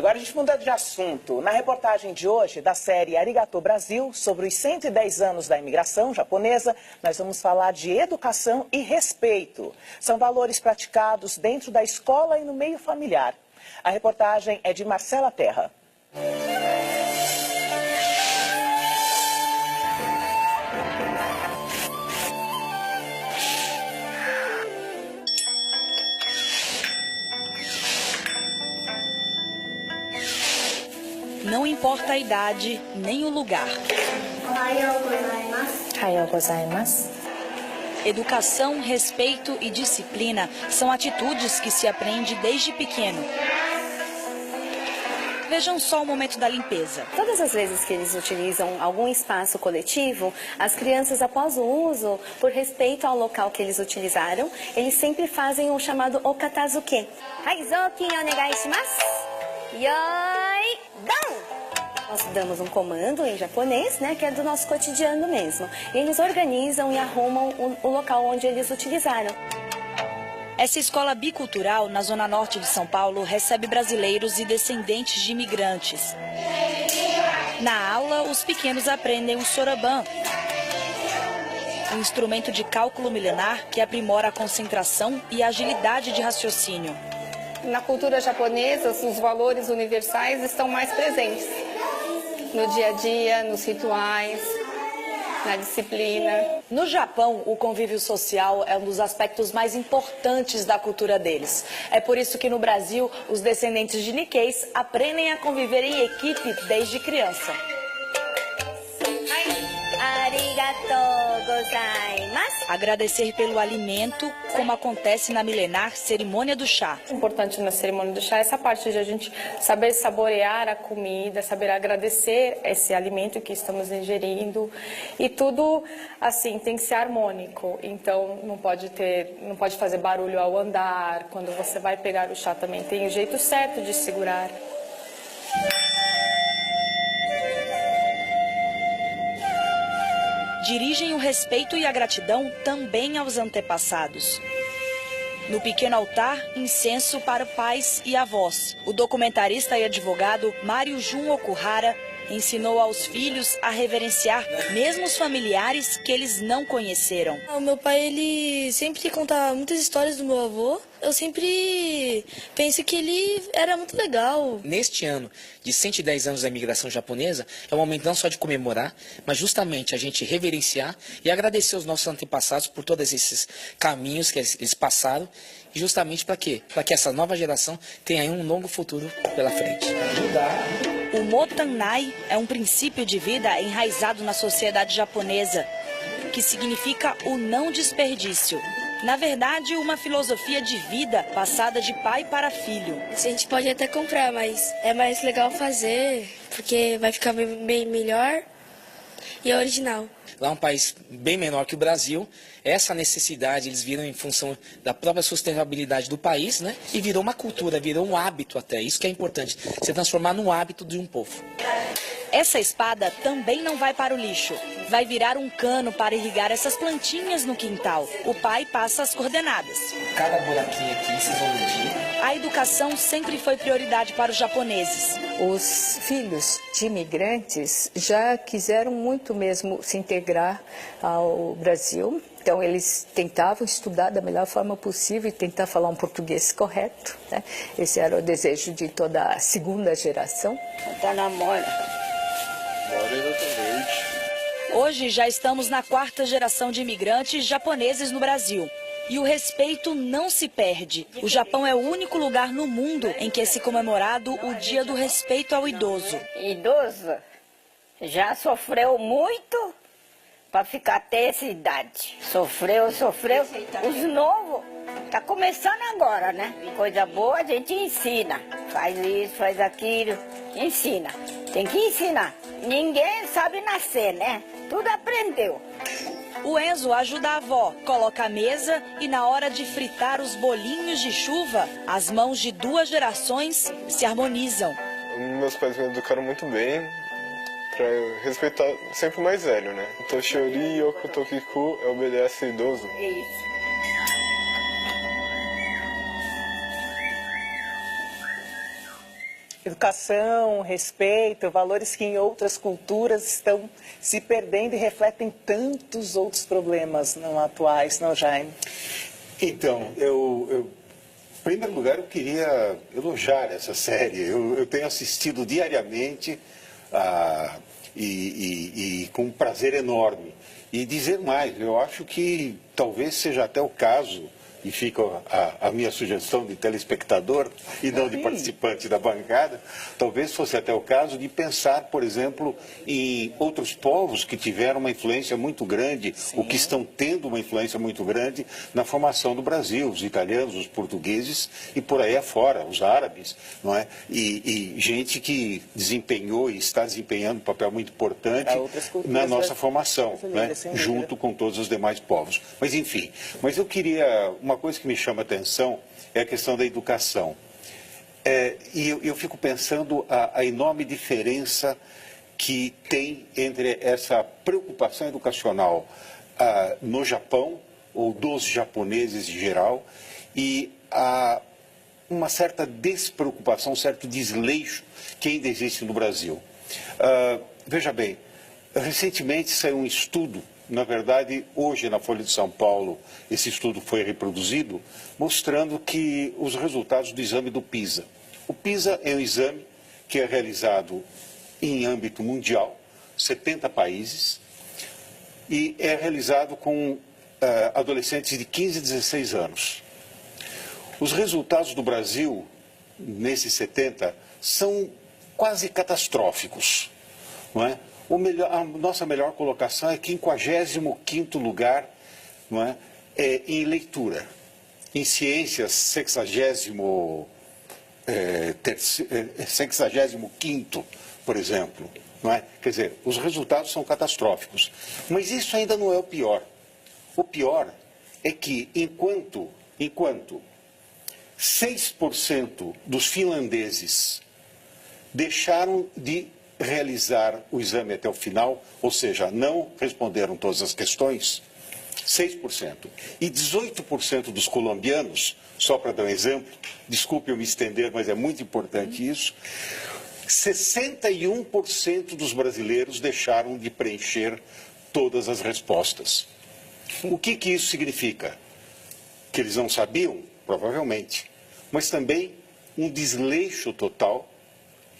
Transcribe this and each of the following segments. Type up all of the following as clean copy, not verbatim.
Agora a gente muda de assunto. Na reportagem de hoje da série Arigato Brasil, sobre os 110 anos da imigração japonesa, nós vamos falar de educação e respeito. São valores praticados dentro da escola e no meio familiar. A reportagem é de Marcela Terra. Não importa a idade, nem o lugar. Ohayou gozaimasu. Educação, respeito e disciplina são atitudes que se aprende desde pequeno. Vejam só o momento da limpeza. Todas as vezes que eles utilizam algum espaço coletivo, as crianças, após o uso, por respeito ao local que eles utilizaram, eles sempre fazem o chamado okatazuke. Haizoki onegai shimasu. Yoi, dan! Nós damos um comando em japonês, né, que é do nosso cotidiano mesmo. E eles organizam e arrumam o local onde eles utilizaram. Essa escola bicultural, na zona norte de São Paulo, recebe brasileiros e descendentes de imigrantes. Na aula, os pequenos aprendem o soroban, um instrumento de cálculo milenar que aprimora a concentração e a agilidade de raciocínio. Na cultura japonesa, os valores universais estão mais presentes no dia a dia, nos rituais, na disciplina. No Japão, o convívio social é um dos aspectos mais importantes da cultura deles. É por isso que no Brasil, os descendentes de Nikkeis aprendem a conviver em equipe desde criança. Arigatou gozaimasu. Agradecer pelo alimento, como acontece na milenar cerimônia do chá. O importante na cerimônia do chá é essa parte de a gente saber saborear a comida, saber agradecer esse alimento que estamos ingerindo. E tudo, assim, tem que ser harmônico. Então, não pode fazer barulho ao andar. Quando você vai pegar o chá também tem o jeito certo de segurar. Dirigem o respeito e a gratidão também aos antepassados. No pequeno altar, incenso para pais e avós. O documentarista e advogado Mário Jun Okuhara ensinou aos filhos a reverenciar mesmo os familiares que eles não conheceram. O meu pai, ele sempre contava muitas histórias do meu avô. Eu sempre penso que ele era muito legal. Neste ano de 110 anos da imigração japonesa, é um momento não só de comemorar, mas justamente a gente reverenciar e agradecer aos nossos antepassados por todos esses caminhos que eles passaram. E justamente para quê? Para que essa nova geração tenha um longo futuro pela frente. O Motannai é um princípio de vida enraizado na sociedade japonesa, que significa o não desperdício. Na verdade, uma filosofia de vida passada de pai para filho. A gente pode até comprar, mas é mais legal fazer, porque vai ficar bem melhor e é original. Lá é um país bem menor que o Brasil, essa necessidade eles viram em função da própria sustentabilidade do país, né? E virou uma cultura, virou um hábito até, isso que é importante, se transformar num hábito de um povo. Essa espada também não vai para o lixo. Vai virar um cano para irrigar essas plantinhas no quintal. O pai passa as coordenadas. Cada buraquinho aqui, vocês vão medir. A educação sempre foi prioridade para os japoneses. Os filhos de imigrantes já quiseram muito mesmo se integrar ao Brasil. Então, eles tentavam estudar da melhor forma possível e tentar falar um português correto, né? Esse era o desejo de toda a segunda geração. Tá na moda. Hoje já estamos na 4ª geração de imigrantes japoneses no Brasil. E o respeito não se perde. O Japão é o único lugar no mundo em que é se comemorado o Dia do Respeito ao Idoso. Idoso já sofreu muito para ficar até essa idade. Sofreu. Os novos tá começando agora, né? Coisa boa a gente ensina. Faz isso, faz aquilo, ensina. Tem que ensinar. Ninguém sabe nascer, né? Tudo aprendeu. O Enzo ajuda a avó, coloca a mesa e na hora de fritar os bolinhos de chuva, as mãos de 2 gerações se harmonizam. Meus pais me educaram muito bem para respeitar sempre o mais velho, né? Toshori yoku tokiku obedece idoso. Isso. Educação, respeito, valores que em outras culturas estão se perdendo e refletem tantos outros problemas não atuais, não, Jaime? Então, em primeiro lugar, eu queria elogiar essa série. Eu tenho assistido diariamente e com um prazer enorme. E dizer mais, eu acho que talvez seja até o caso, e fica a minha sugestão de telespectador e não de participante da bancada, talvez fosse até o caso de pensar, por exemplo, em outros povos que tiveram uma influência muito grande, ou que estão tendo uma influência muito grande na formação do Brasil, os italianos, os portugueses e por aí afora, os árabes, não é? E gente que desempenhou e está desempenhando um papel muito importante na nossa formação, né? Junto com todos os demais povos. Mas enfim, eu queria... Uma coisa que me chama a atenção é a questão da educação. E eu fico pensando a enorme diferença que tem entre essa preocupação educacional no Japão, ou dos japoneses em geral, e uma certa despreocupação, um certo desleixo que ainda existe no Brasil. Veja bem, recentemente saiu um estudo. Na verdade, hoje na Folha de São Paulo, esse estudo foi reproduzido, mostrando que os resultados do exame do PISA. O PISA é um exame que é realizado em âmbito mundial, 70 países, e é realizado com adolescentes de 15 a 16 anos. Os resultados do Brasil, nesses 70, são quase catastróficos, não é? A nossa melhor colocação é 55º lugar, não é? Em leitura. Em ciências, 65º, por exemplo. Não é? Quer dizer, os resultados são catastróficos. Mas isso ainda não é o pior. O pior é que enquanto 6% dos finlandeses deixaram de realizar o exame até o final, ou seja, não responderam todas as questões, 6%. E 18% dos colombianos, só para dar um exemplo, desculpe eu me estender, mas é muito importante isso, 61% dos brasileiros deixaram de preencher todas as respostas. O que isso significa? Que eles não sabiam? Provavelmente. Mas também um desleixo total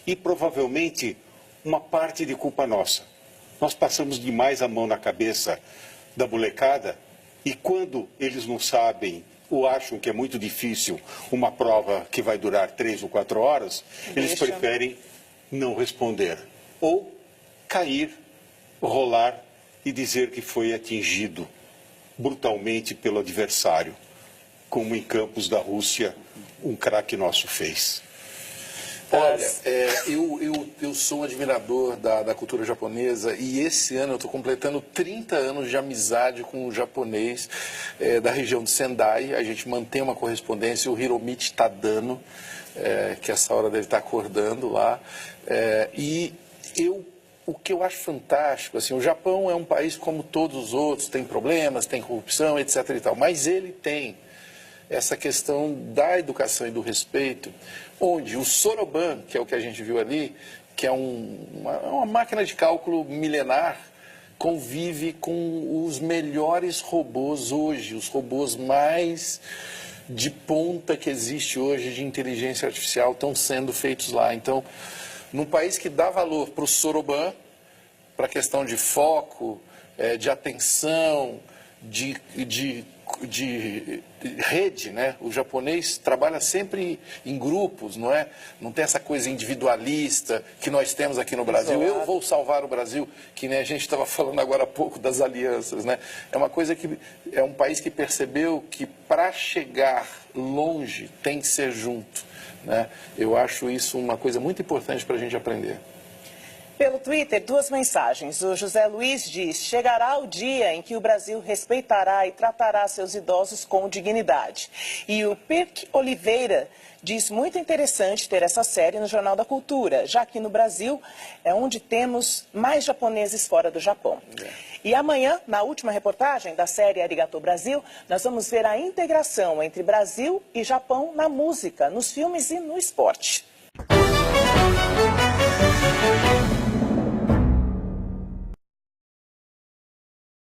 e provavelmente uma parte de culpa nossa. Nós passamos demais a mão na cabeça da molecada e quando eles não sabem ou acham que é muito difícil uma prova que vai durar 3 ou 4 horas, eles preferem não responder. Ou cair, rolar e dizer que foi atingido brutalmente pelo adversário, como em Campos da Rússia um craque nosso fez. Olha, eu sou um admirador da cultura japonesa e esse ano eu estou completando 30 anos de amizade com um japonês da região de Sendai. A gente mantém uma correspondência, o Hiromichi Tadano, que essa hora deve estar acordando lá. O que eu acho fantástico, assim, o Japão é um país como todos os outros, tem problemas, tem corrupção, etc. e tal, mas ele tem essa questão da educação e do respeito, onde o Soroban, que é o que a gente viu ali, que é uma máquina de cálculo milenar, convive com os melhores robôs hoje, os robôs mais de ponta que existe hoje de inteligência artificial estão sendo feitos lá. Então, num país que dá valor para o Soroban, para a questão de foco, de atenção, de rede, né? O japonês trabalha sempre em grupos, não é? Não tem essa coisa individualista que nós temos aqui no Brasil. Eu vou salvar o Brasil, que nem a gente estava falando agora há pouco das alianças, né? É uma coisa que é um país que percebeu que para chegar longe tem que ser junto, né? Eu acho isso uma coisa muito importante para a gente aprender. Pelo Twitter, 2 mensagens. O José Luiz diz: chegará o dia em que o Brasil respeitará e tratará seus idosos com dignidade. E o Pirk Oliveira diz: muito interessante ter essa série no Jornal da Cultura, já que no Brasil é onde temos mais japoneses fora do Japão. E amanhã, na última reportagem da série Arigato Brasil, nós vamos ver a integração entre Brasil e Japão na música, nos filmes e no esporte. Obrigada.